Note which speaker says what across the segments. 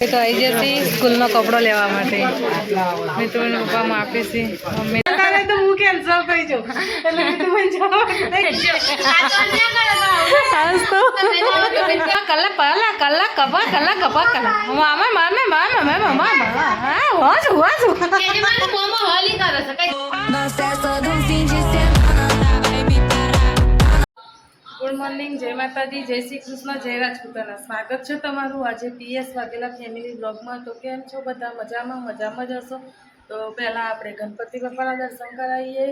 Speaker 1: તો આવી જતી સ્કૂલનો કપડો લેવા માટે મિત્રોને પપ્પામાં આપીશી મમ્મી તો હું કેન્સલ કરી જાઉં એટલે કલાક ગુડ મોર્નિંગ, જય માતાજી, જય શ્રી કૃષ્ણ, જય રાજપૂતાના. સ્વાગત છે તમારું આજે PS વાઘેલા ફેમિલી બ્લોગમાં. તો કેમ છો બધા? મજામાં જ હશો. તો પહેલાં આપણે ગણપતિ બાપાના દર્શન કરાવીએ,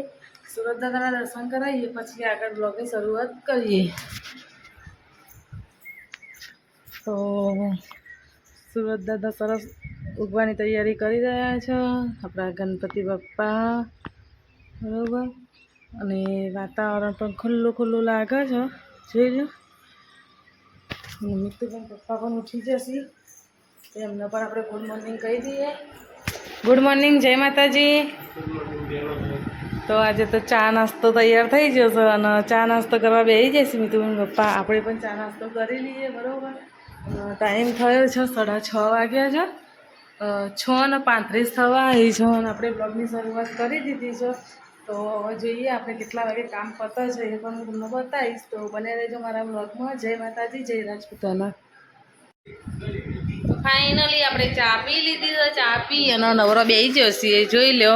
Speaker 1: સુરત દાદાના દર્શન કરાવીએ, પછી આગળ બ્લોગની શરૂઆત કરીએ. તો સુરત દાદા સરસ ઉગવાની તૈયારી કરી રહ્યા છે, આપણા ગણપતિ બાપા, બરાબર. અને વાતાવરણ પણ ખુલ્લું લાગે છે, જોઈ લો. મિત્તુ પણ પપ્પા પણ ઉઠી જશે, એમને પણ આપણે ગુડ મોર્નિંગ કહી દઈએ. ગુડ મોર્નિંગ, જય માતાજી. તો આજે તો ચા નાસ્તો તૈયાર થઈ જશે અને ચા નાસ્તો કરવા બેસી જશે મિત્તુ પપ્પા. આપણે પણ ચા નાસ્તો કરી લઈએ, બરાબર. ટાઈમ થયો છે 6:30 વાગ્યા છે, 6:35 થવા આવી છે અને આપણે બ્લોગની શરૂઆત કરી દીધી છે. તો હવે જોઈએ આપણે કેટલા વાગે કામ પતે છે એ પણ હું તમને બતાવીશ. તો બને રહેજો મારા બ્લોગમાં. જય માતાજી, જય રાજપૂતાના. તો ફાઇનલી આપણે ચા પી લીધી છે. ચા પી અને નવરો બેસી ગયો છીએ, જોઈ લો.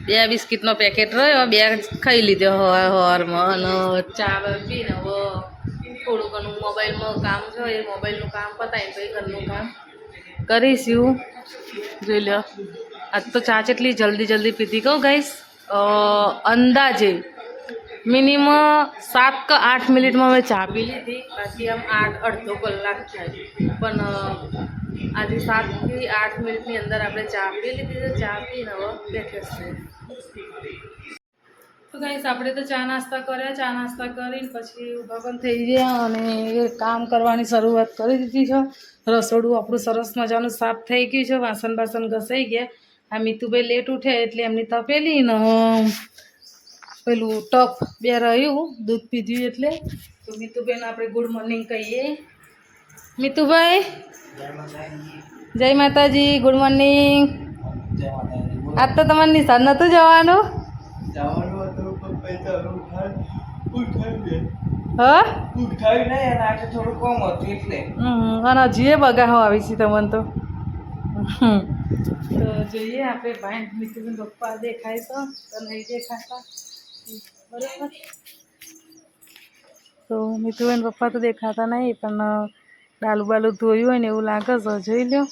Speaker 1: 2 બિસ્કિટનો પેકેટ રહ્યો, 2 ખાઈ લીધો હવારમાં અને ચા પીને હવે થોડું ઘણું મોબાઈલમાં કામ છે એ મોબાઈલનું કામ પતાવીને પછી ઘરનું કામ કરીશું. જોઈ લો. આજ તો ચા કેટલી જલ્દી પીધી કહું ગાઈસ. અંદાજે મિનિમમ 7 કે 8 મિનિટમાં મેં ચા પી લીધી. બાકી આમ અડધો કલાક થાય, પણ આજે 7 થી 8 મિનિટની અંદર આપણે ચા પી લીધી છે. ચા પીને હવે બેઠે છે. તો ગાઈસ આપણે તો ચા નાસ્તા કર્યા, ચા નાસ્તા કરીને પછી ઊભા પણ થઈ ગયા અને કામ કરવાની શરૂઆત કરી દીધી છે. રસોડું આપણું સરસ મજાનું સાફ થઈ ગયું છે, વાસણ ઘસાઈ ગયા. આ મિતુભાઈ લેટ ઉઠ્યા એટલે એમની તપેલી ને પેલું ટપ 2 રહ્યું, દૂધ પીધું એટલે. તો મિતુભાઈને આપણે ગુડ મોર્નિંગ કહીએ. મિતુભાઈ, જય માતાજી, ગુડ મોર્નિંગ. આજ તો તમારે નિશાળ નહોતું જવાનું? અને હજી બગાહો આવી છે તમને તો. તો જોઈએ આપણે ભાઈ મિતુબેન પપ્પા દેખાય તો નહીં દેખાતા, બરાબર. તો મિતુબેન પપ્પા તો દેખાતા નહીં, પણ બાલું ધોયું હોય ને એવું લાગે છે, જોઈ લો.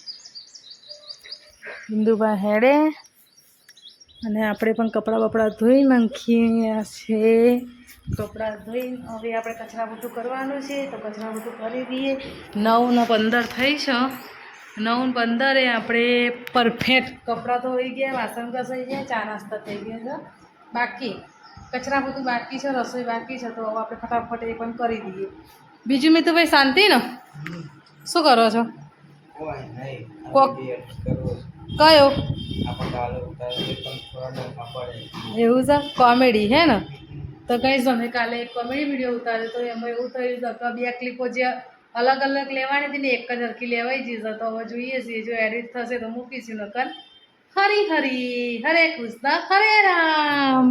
Speaker 1: બિંદુભાઈ હેડે અને આપણે પણ કપડાં ધોઈ નાખ્યા છે. કપડાં ધોઈને હવે આપણે કચરા બધું કરવાનું છે, તો કચરા બધું કરી દઈએ. 9:15 થઈ છે. 9:15 આપણે પરફેક્ટ કપડાં ધોઈ ગયા, વાસણ ઘસાઈ ગયા, ચા નાસ્તા થઈ ગયા છે. બાકી કચરા બધું બાકી છે, રસોઈ બાકી છે. તો હવે આપણે ફટાફટ એ પણ કરી દઈએ. બીજું મેં તો ભાઈ શાંતિ ને? શું કરો છો? કયો એવું છે? કોમેડી હે ને? તો કઈ અમે કાલે એક કોમેડી વિડીયો ઉતાર્યો તો એમાં એવું થયું છે કે 2 ક્લિપો જે અલગ લેવાની હતી ને એક જ હરખી લેવાઈ જશે. તો હવે જોઈએ છીએ, જો એડિટ થશે તો મૂકીશું. નકર હરી હરે કૃષ્ણ હરે રામ.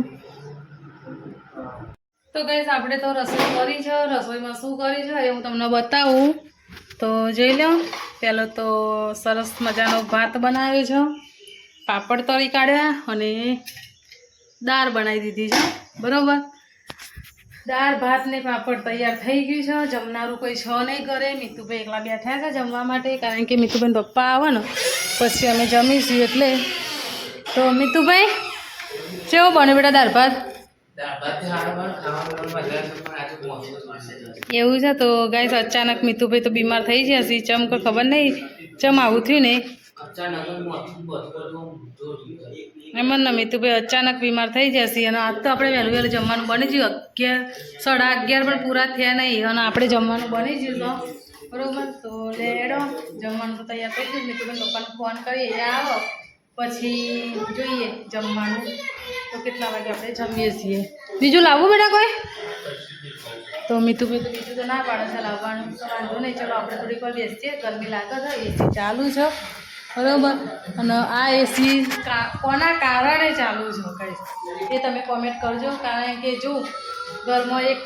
Speaker 1: તો ગાઈસ આપણે તો રસોઈ કરી છે. રસોઈમાં શું કરી છે એ હું તમને બતાવું. તો જોઈ લો. પહેલો તો સરસ મજાનો ભાત બનાવ્યો છે, પાપડ તળી કાઢ્યા અને દાળ બનાવી દીધી છે, બરાબર. દાળ ભાત ને પાપડ તૈયાર થઈ ગયું છે. જમનારું કોઈ છે નહીં ઘરે. મિતુભાઈ એકલા બેઠા છે જમવા માટે, કારણ કે મિતુભાઈ પપ્પા આવે ને પછી અમે જમીશું એટલે. તો મિતુભાઈ કેવું બને બેટા દાળ ભાત? એવું છે? તો ગાઈસ અચાનક મિતુભાઈ તો બીમાર થઈ જશે. ચમ કોઈ ખબર નહીં ચમ આવું થયું ને એમ ને. મિતુભાઈ અચાનક બીમાર થઈ જશે અને આજ તો આપણે વહેલું જમવાનું બની ગયું. 11:30 પણ પૂરા થયા નહીં અને આપણે જમવાનું બની ગયું તો બરાબર. તો લેડો જમવાનું તો તૈયાર થઈ ગયું. મિતુભાઈ પપ્પાને ફોન કરીએ, એ આવો પછી જોઈએ જમવાનું તો કેટલા વાગે આપણે જમીએ છીએ. બીજું લાવવું બેટા કોઈ? તો મીઠુભાઈ તો બીજું તો ના પાડે છે લાવવાનું, તો વાંધો નહીં. ચલો આપણે થોડીક વાર બેસીએ, ગરમી લાગે છે, એસી ચાલુ છે બરાબર. અને આ એસી કોના કારણે ચાલુ છે કંઈ એ તમે કોમેન્ટ કરજો. કારણ કે જો ઘરમાં એક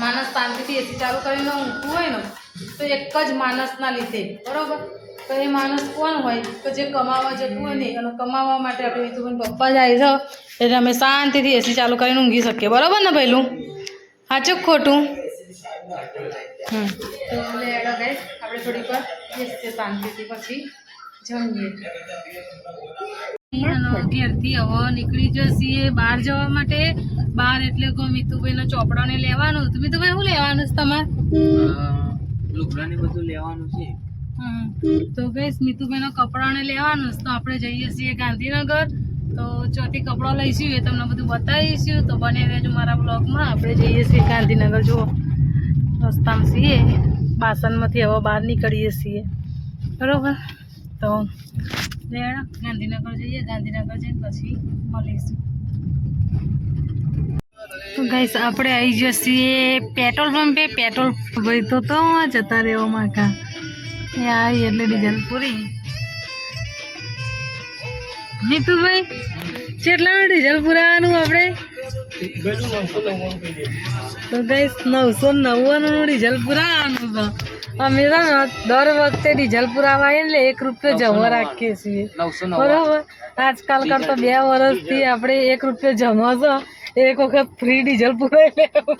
Speaker 1: માણસ શાંતિથી એસી ચાલુ કરીને ઊંઘતું હોય ને તો એક જ માણસના લીધે બરાબર. તો એ માણસ કોણ હોય તો જે કમાવા જતું હોય ને, અને કમાવા માટે આપણે મીઠુભાઈ પપ્પા જાય છે એટલે અમે શાંતિથી એસી ચાલુ કરીને ઊંઘી શકીએ બરાબર ને પહેલું. સાચું ખોટું? તો લેડો ગાઈસ આપણે થોડીક વાર બેસીએ શાંતિથી, પછી જમીએ. ઘેરથી હવે નીકળી જઈએ બહાર જવા માટે. બહાર એટલે કહો મીતુભાઈનો ચોપડાને લેવાનું. તો મીતુભાઈ શું લેવાનું છે તમારે?
Speaker 2: લુગડાને બધું લેવાનું છે.
Speaker 1: તો ગાઈસ મીતુભાઈના કપડાને લેવાનું છે. તો આપણે જઈએ છીએ ગાંધીનગર. તો ચોથી કપડાં લઈશું એ તમને બધું બતાવીશું. તો બને રહેજો મારા બ્લોગમાં. આપણે જઈએ છીએ ગાંધીનગર. જુઓ રસ્તામાં છીએ, બાસનમાંથી હવે બહાર નીકળીએ છીએ બરાબર. તો ગાંધીનગર જઈએ, ગાંધીનગર જઈને પછી મળીશું. તો ગાઈસ આપણે આવી જઈએ પેટ્રોલ પંપે. પેટ્રોલ ભાઈ તો જતા રહેવો માકા એ આવી એટલે ડીઝલ પૂરી. નીતુભાઈ કેટલાનું ડીઝલ પુરાવાનું આપણે? તો ગાઈસ 999 ડીઝલ પુરાવાનું છે. અમે તો દર વખતે ડીઝલ પુરાવા એટલે 1 રૂપિયો જમા રાખીએ છીએ બરોબર. આજકાલ કરતા 2 વર્ષથી આપણે 1 રૂપિયો જમા છે, એક વખત ફ્રી ડીઝલ પુરાઈ લેવું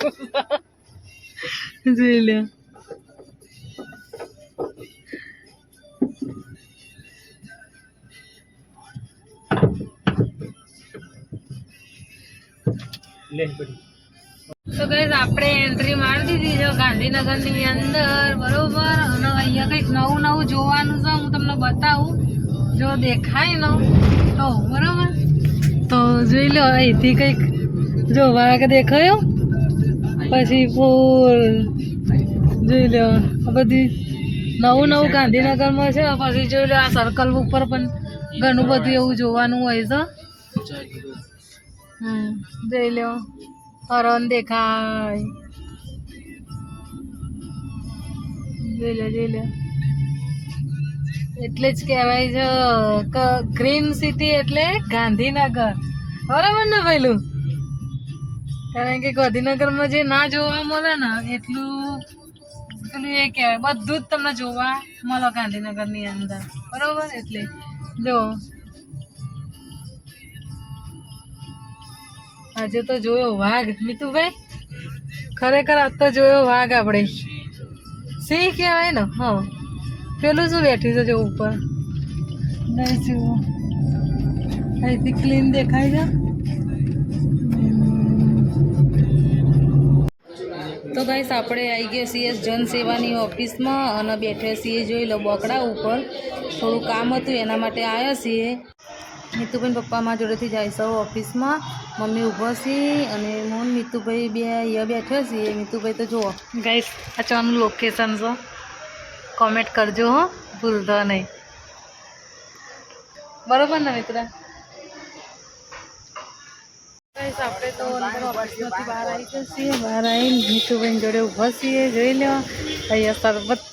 Speaker 1: જોઈ લે. તો ગાઈસ આપણે એન્ટ્રી મારી દીધી છે ગાંધીનગરની અંદર બરોબર. અને અહીંયા કંઈક નવું નવું જોવાનું છે, હું તમને બતાવું જો દેખાય ને તો બરોબર. તો જોઈ લો અહીંથી કંઈક જો વાઘ દેખાયો, પછી ફૂલ જોઈ લો. આ બધી નવું નવું ગાંધીનગરમાં છે. પછી જોઈ લો આ સર્કલ ઉપર પણ ઘણું બધું એવું જોવાનું હોય છે. જોઈ લો હરણ દેખાય, જોઈ લો. એટલે જ કહેવાય છે ગ્રીન સિટી એટલે ગાંધીનગર બરાબર ને પેલું. કારણ કે ગાંધીનગરમાં જે ના જોવા મળે ને એટલું પેલું એ કહેવાય બધું જ તમને જોવા મળે ગાંધીનગરની અંદર બરાબર. એટલે જો આજે તો જોયો વાઘ મીતુભાઈ, ખરેખર આજ તો જોયો વાઘ. આપણે સિંહ કહેવાય ને. હા પેલું શું બેઠી છે જો ઉપર અહીંથી ક્લીન દેખાય છે. તો ગાઈસ આપણે આવી ગયા છીએ જનસેવાની ઓફિસમાં અને બેઠા છીએ જોઈ લો બોકડા ઉપર. થોડું કામ હતું એના માટે આવ્યા છીએ. મીતુભાઈ પપ્પા મારા જોડેથી જાય છે ઓફિસમાં, મમ્મી ઊભો છે અને હું મીતુભાઈ બે અહીંયા બેઠા છીએ. મીતુભાઈ તો જુઓ ગાઈસ આ ચોનું લોકેશન છે, કોમેન્ટ કરજો હો, ભૂલતો નહીં બરોબર ને મિત્ર. ગાઈસ આપણે તો અંદર ઓફિસમાંથી બહાર આવી ગયા છીએ. બહાર આવીને મીતુભાઈ જોડે ઊભા છીએ. જોઈ લો અહીંયા શરબતનું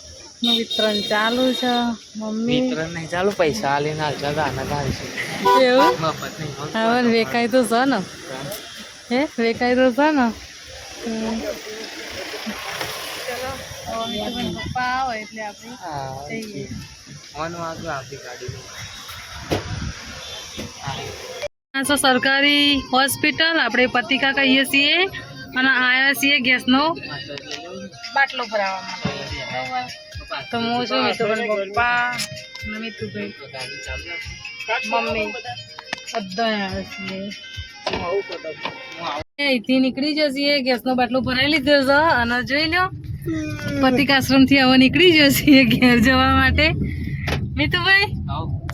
Speaker 1: વિતરણ ચાલુ છે. મમ્મી
Speaker 2: વિતરણ નહીં ચાલુ, પૈસા આલીને હાલતા હતા
Speaker 1: એવું હવે વેકાય તો છે ને, હે વેકાય તો છે ને. ચલો પપ્પા આવે એટલે આપણે જઈએ. સરકારી હોસ્પિટલ આપણે પતિકા કહીએ છીએ અને આવ્યા છીએ ગેસનો બાટલો ભરાવવા માટે બરાબર. તો હું છું મીતુભાઈ પપ્પા અને મીતુભાઈ મમ્મી બધા આવ્યા છીએ. અહીંથી નીકળી જશે, ગેસનો બાટલો ભરાઈ લીધો છે અને જોઈ લો પતિકાશ્રમથી હવે નીકળી જશે ઘેર જવા માટે. મીતુભાઈ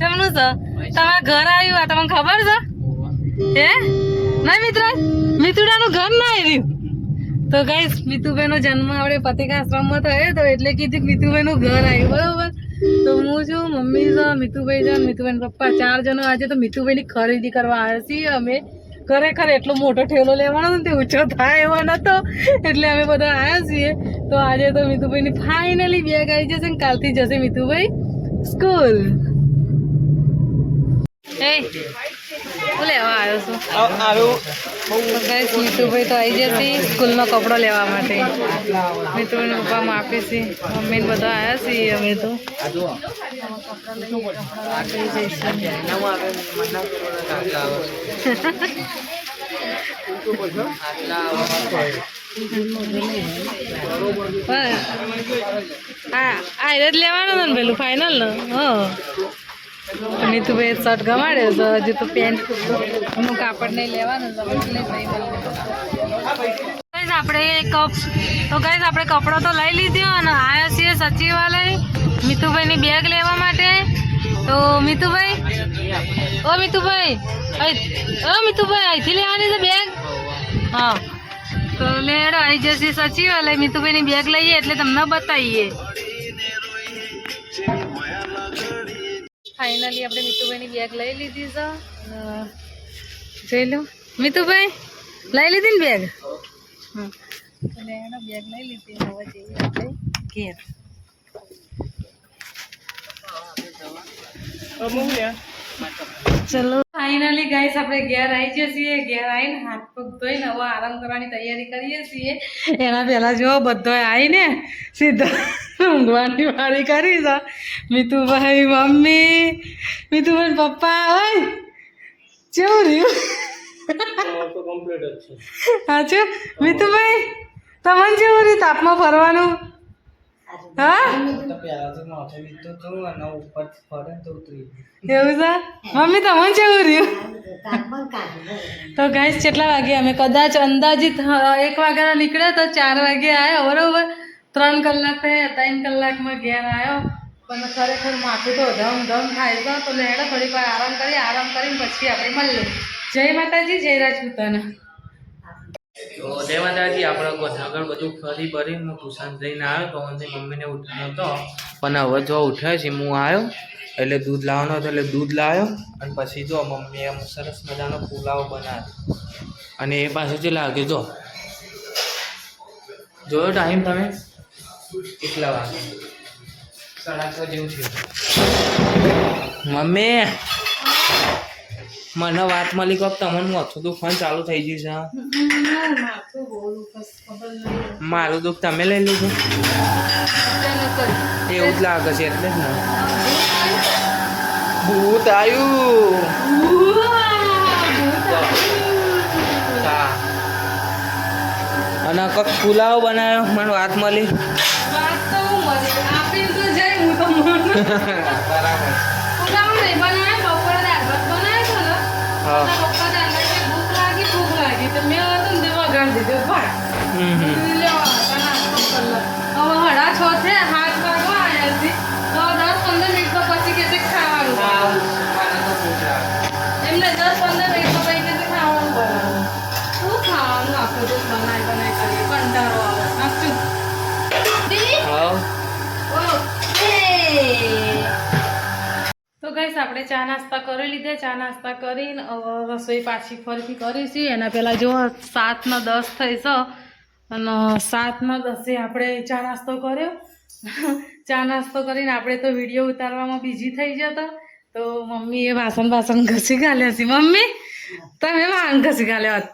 Speaker 1: કેમનું છે તમારા ઘર આવ્યું આ તમને ખબર છે? હે ના મિત્ર, મિતુડાનું ઘર ના આવ્યું. તો ગાઈસ મીતુભાઈનો જન્મ આપણે પતિકાશ્રમમાં થયો તો એટલે કીધું કે મીતુભાઈનું ઘર આવ્યું બરોબર. તો હું છું, મમ્મી છે, મીતુભાઈ છે, મીતુભાઈ પપ્પા 4 જણો આજે તો મીતુભાઈની ખરીદી કરવા આવ્યા છીએ અમે ખરેખર એટલો મોટો ઠેલો લેવાનો ને તે ઊંચો થાય એવો નતો, એટલે અમે બધા આવ્યા છીએ. તો આજે તો મિતુભાઈની ફાઇનલી બેગ આવી જશે ને કાલથી જશે મિતુભાઈ સ્કૂલ. એ હું લેવા આવ્યો છું? મિતુભાઈ તો આવી જશે સ્કૂલનો કપડો લેવા માટે. મિતુભાઈને પપ્પા માપે છે, મમ્મીને બધા આવ્યા છીએ અમે તો. આયરે જ લેવાનું ને પેલું ફાઇનલ ને. હા મિતુભાઈ શર્ટ ગમાડ્યો તો હજુ તો પેન્ટ નું કાપડ નહીં લેવાનું. આપણે આપણે કપડો તો લઈ લીધો અને આવ્યા છીએ સચિવાલય મિતુભાઈની બેગ લેવા માટે. તો મિતુભાઈ મિતુભાઈ અહીંથી લેવાની છે બેગ? હા તો લેડો આવી જશે સચિવાલય. મિતુભાઈની બેગ લઈએ એટલે તમને બતાવીએ. ફાઇનલી આપણે મિતુભાઈની બેગ લઈ લીધી છે. જોઈ લો મિતુભાઈ લઈ લીધી ને બેગ? બેગ લઈ લીધી. હવે જઈએ આપણે ઘેર. ચલો ફાઇનલી ગાઈસ આપણે ઘેર આવી જઈએ છીએ. ઘેર આવીને હાથ પગ ધોઈને હવે આરામ કરવાની તૈયારી કરીએ છીએ. એના પહેલાં જો બધો આવીને સીધા ઊંઘવાની વાળી કરી છે. મિતુભાઈ મમ્મી, મિતુભાઈ પપ્પા, ઓય કેવું રહ્યું? સાચું મિતુભાઈ તમને કેવું રહ્યું તાપમાં ફરવાનું? હા એવું છે મમ્મી તમને કેવું રહ્યું? તો ગાઈસ કેટલા વાગે અમે કદાચ અંદાજિત 1 વાગ્યાના નીકળ્યા તો 4 વાગે આવ્યો બરોબર. 3 કલાક થયા, 3 કલાકમાં ઘેર આવ્યો. પણ ખરેખર માથું તો ધમ થાય છે. તો લેડો થોડીક વાર આરામ કરીને પછી આપણે મળીએ. જય માતાજી, જય રાજપૂતાના.
Speaker 2: તો જય માતાજી. આપણે આગળ બધું ફરી ભરી હું ટ્યુશન જઈને આવ્યો. તો મમ્મીને ઉઠ્યો હતો પણ હવે જો ઉઠ્યો છે હું આવ્યો એટલે દૂધ લાવવાનો હતો એટલે દૂધ લાવ્યો. અને પછી જો મમ્મીએ સરસ મજાનો પુલાવ બનાવ્યો અને એ પાસે જે લાગ્યો જોયો ટાઈમ તમે કેટલા વાગે? 6:30 જેવું છે. મમ્મી મને વાત મળી કે તમને માથું દુખવાનું ચાલુ થઈ ગયું છે. મારું દુઃખ તમે લઈ લીધું એવું જ લાગે છે એટલે જ ને. ભૂત આવ્યું. અને કંઈક પુલાવ બનાવ્યો મને વાત મળી.
Speaker 1: તો ગાઈસ આપણે ચા નાસ્તા કરી લીધા. ચા નાસ્તા કરીને રસોઈ પાછી ફરીથી કરીશું. એના પહેલાં જો 7:10 થઈ છે અને 7:10 આપણે ચા નાસ્તો કર્યો. ચા નાસ્તો કરીને આપણે તો વિડીયો ઉતારવામાં બીજી થઈ જતો. તો મમ્મીએ વાસણ ઘસી ગાલ્યા છે. મમ્મી તમે વાહન ઘસી ગાલ્યો હોત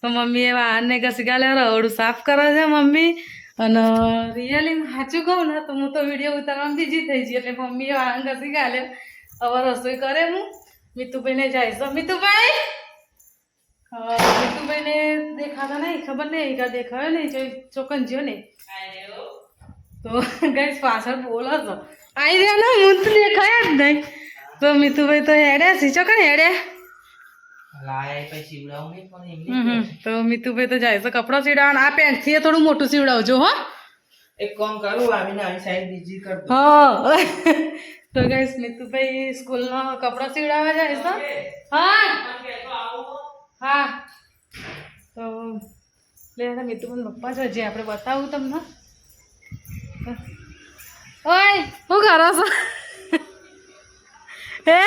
Speaker 1: તો મમ્મીએ વાહનને ઘસી ગાલ્યા. રવડું સાફ કરો છે મમ્મી. અને રિયલી સાચું કહું ને તો હું તો વિડીયો ઉતારવામાં બીજી થઈ ગઈ એટલે મમ્મીએ વાહન ઘસી ગાલ્યો. હવે રસોઈ કરે હું. મિતુભાઈને જાય છે. મિતુભાઈને દેખાતા નહીં, ખબર નહીં કે દેખાયો નહીં, ચોકન જ્યો નહીં. તો ગાઈસ પાછળ બોલો છો આવી રહ્યા ને હું તો દેખાયા જ નહીં. તો મિતુભાઈ તો હેડ્યા છે. ચોકન હેડ્યા. તો મિતુભાઈ તો જાય છે કપડો સીવડાવવાનો. આ પેન્ટથી થોડું મોટું સીવડાવજો. હો
Speaker 2: એક કામ કરું આવીને આવી સાઈડ બીજી કર દો.
Speaker 1: હા તો ગાઈસ મિતુભાઈ સ્કૂલનો કપડો સીવડાવવા જાય છે. હા હા તો લે મિતુભાઈ પપ્પા છે જે આપણે બતાવું તમને. ઓય શું કરો છો? હે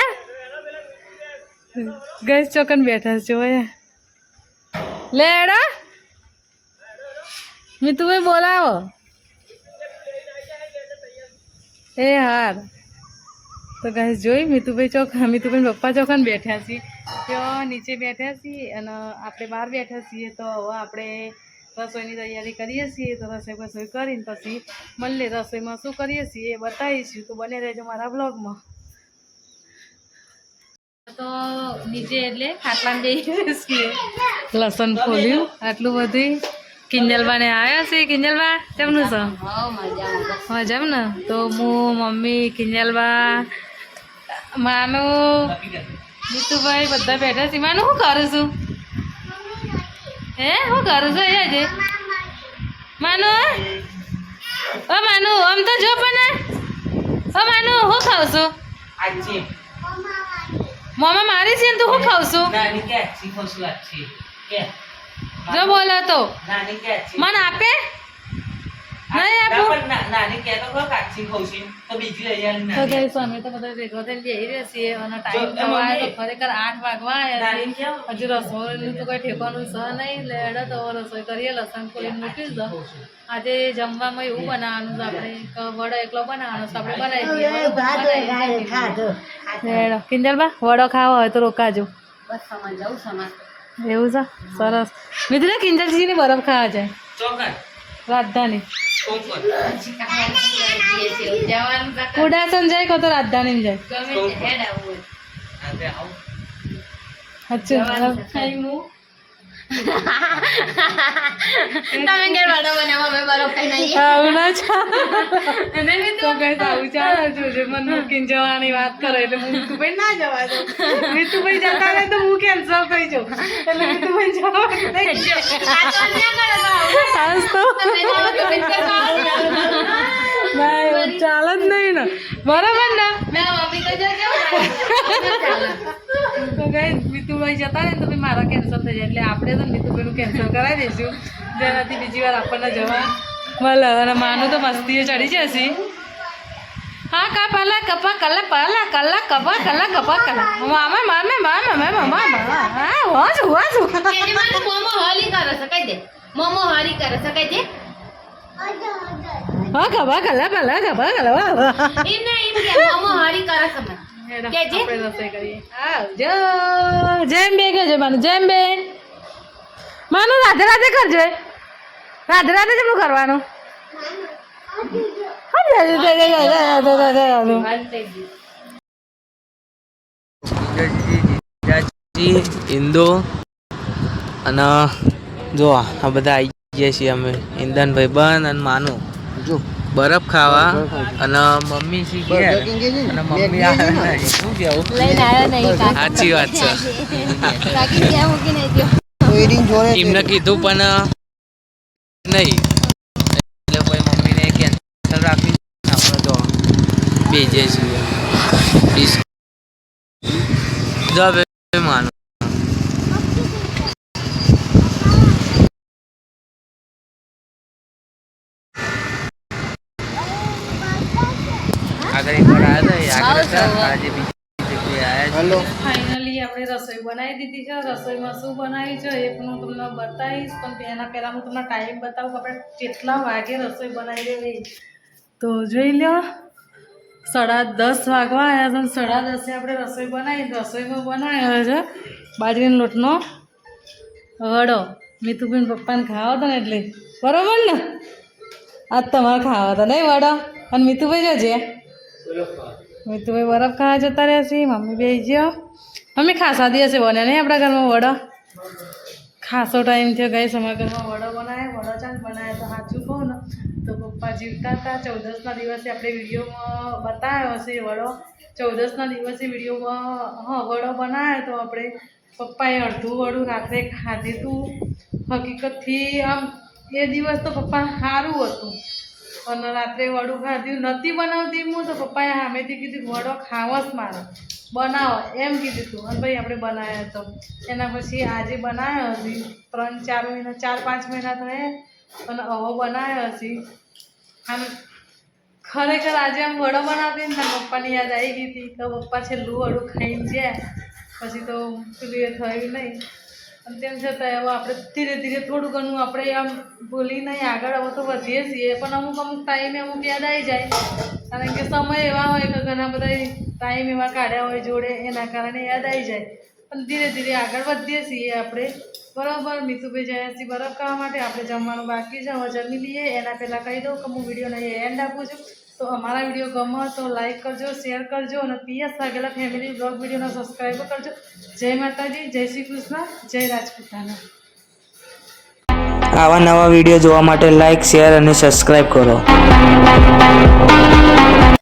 Speaker 1: ગેસ ચોકન બેઠા છે ઓય લે એડા મિતુભાઈ બોલાવો એ હાર તો ગાઈસ જોઈ મિતુભાઈ પપ્પા ચોકન બેઠા છીએ ત્યાં નીચે બેઠા છીએ અને આપણે બહાર બેઠા છીએ તો હવે આપણે રસોઈની તૈયારી કરીએ છીએ તો રસોઈ કરીને પછી મળીએ રસોઈમાં શું કરીએ છીએ એ બતાવીશું તો બને રહેજો મારા બ્લોગમાં તો નીચે એટલે ખાટલામાં બેસી છીએ લસણ ફોલ્યું આટલું બધું કિંજલબા ને આવ્યા છે કિંજલબા કેમનું છે મજામાં ને તો હું મમ્મી કિંજલબા માનું નીતુભાઈ બધા બેઠા છે માનું શું કરું છું હે શું કરું છું આજે માનું ઓ માનું આમ તો જો પણ ઓ માનું હું ખાઉં છું મમ્મા મારી છે ને તું શું ખાઉં છું જો બોલો તો મને આપે નહીં આપું તો કહીશું અમે તો બધા ભેગો થઈને બેસી રહ્યા છીએ અને ટાઈમ થવા તો ખરેખર 8 વાગવા આવ્યા હજુ રસોઈનું તો કોઈ ઠેકાનું છે નહીં લેડો તો રસોઈ કરીએ લસણ ખોલીને મૂકી દો આજે જમવામાં એવું બનાવવાનું છે આપણે વડો એકલો બનાવવાનો છે આપણે બનાવી દઈએ કિંજલબા વડો ખાવો હોય તો રોકાજો એવું છે સરસ મિત્ર કિંજલજીની બરફ ખાવા જાય રાજધાની કુડાસન જાય કો તો રાજધાની જાય જવાની વાત કરો એટલે મીતુભાઈ ના જવા દો મીતુભાઈ જતા રહે તો હું કેન્સલ કરી જાઉં એટલે મીતુભાઈ ચાલ જ નહીં ને બરાબર ને તો ગઈ મીતુભાઈ જતા ને તો ભાઈ મારા કેન્સલ થઈ જાય એટલે આપણે તો મીતુભાઈનું કેન્સલ કરાવી દઈશું જેનાથી બીજી વાર આપણને જવા મળે અને માનું તો મસ્તીએ ચડી જશે હા કા પલા કપા કલા પલા કલા કપા કલા કપા કલા મામા મામે મામા મામા મામા હા વાજ વાજ
Speaker 3: મોમો હાલી કરે છે કઈ દે મોમો હાલી કરે છે કઈ દે
Speaker 1: હા કપા કલા પલા કપા કલા
Speaker 3: ઇને ઇન કે મોમો હાલી કરે છે મને કે જે
Speaker 1: આપણે રસોઈ કરીએ આવજો જેમ બે કેજો માનું જેમ બે માનું રાધે રાધે કરજો રાધે રાધે જેમનું કરવાનું
Speaker 2: ઇન્દો અને જો આ બધા આવી ગયા છીએ અમે ઇંદનભાઈ બન અને માનું જો બરફ ખાવા અને મમ્મી શી ગયા અને મમ્મી શું કેવું સાચી વાત છે એમને કીધું પણ નહીં એટલે કોઈ મમ્મીને કેન્સલ રાખી આપણે તો બેજે છીએ જો માનું
Speaker 1: ફાઇનલી આપણે રસોઈ બનાવી દીધી છે રસોઈમાં શું બનાવી છે એ પણ હું તમને બતાવીશ પણ એના પહેલાં હું તમને ટાઈમ બતાવું કે આપણે કેટલા વાગે રસોઈ બનાવી રહી તો જોઈ લો 10:30 વાગવા આવ્યા છે 10:30 આપણે રસોઈ બનાવી રસોઈમાં બનાવ્યો છે બાજરીનો લોટનો વડો મીતુભાઈ પપ્પાને ખાવા હતો ને એટલે બરોબર ને આજ તમારે ખાવા હતા નહીં વડો અને મીતુભાઈ જોજે મીતુભાઈ બરફ ખાવા જતા રહ્યા છે મમ્મી બે ગયો મમ્મી ખાસા દિવસે બને નહીં આપણા ઘરમાં વડો ખાસો ટાઈમ થયો ગઈ અમારા ઘરમાં વડો બનાવે વડો ચાંદ બનાવે તો સાચું કહું ને તો પપ્પા જીવતા હતા 14ના દિવસે આપણે વિડીયોમાં બતાવ્યો હશે વડો 14ના દિવસે વિડીયોમાં વડો બનાવ્યો તો આપણે પપ્પાએ અડધું વડું રાત્રે ખાધું હતું હકીકતથી આમ એ દિવસ તો પપ્પા સારું હતું અને રાત્રે વડું ખાધું નથી બનાવતી હું તો પપ્પાએ સામેથી કીધું વડો ખાવો જ મારો બનાવો એમ કીધું હતું અને ભાઈ આપણે બનાવ્યો હતો એના પછી આજે બનાવ્યો હશે 3-4 મહિના 4-5 મહિના થયા અને હવે બનાવ્યો હશે આમ ખરેખર આજે આમ વડો બનાવતી ને પપ્પાની યાદ આવી ગઈ હતી તો પપ્પા છેલ્લું વડું ખાઈને ગયા પછી તો પેલું એ થયું નહીં. અને તેમ છતાં હવે આપણે ધીરે ધીરે થોડું ઘણું આપણે આમ ભૂલી નહીં આગળ હવે તો વધીએ છીએ, પણ અમુક ટાઈમે અમુક યાદ આવી જાય, કારણ કે સમય એવા હોય કે ઘણા બધા ટાઈમ એવા કાઢ્યા હોય જોડે, એના કારણે યાદ આવી જાય. પણ ધીરે ધીરે આગળ વધીએ છીએ આપણે. બરાબર, મીતુભાઈ જયા છીએ બરફ ખાવા માટે, આપણે જમવાનું બાકી છે, હવે જમી લઈએ. એના પહેલાં કહી દઉં કે હું વિડીયોને એન્ડ આપું છું. તો અમારા વિડીયો ગમે તો લાઈક કરજો, શેર કરજો, અને પીએસ વાઘેલા ફેમિલી બ્લોગ વિડીયોને સબસ્ક્રાઈબ કરજો. જય માતાજી, જય શ્રી કૃષ્ણ, જય રાજપૂતાના.
Speaker 2: આવા નવા વિડીયો જોવા માટે લાઈક, શેર અને સબસ્ક્રાઈબ કરો.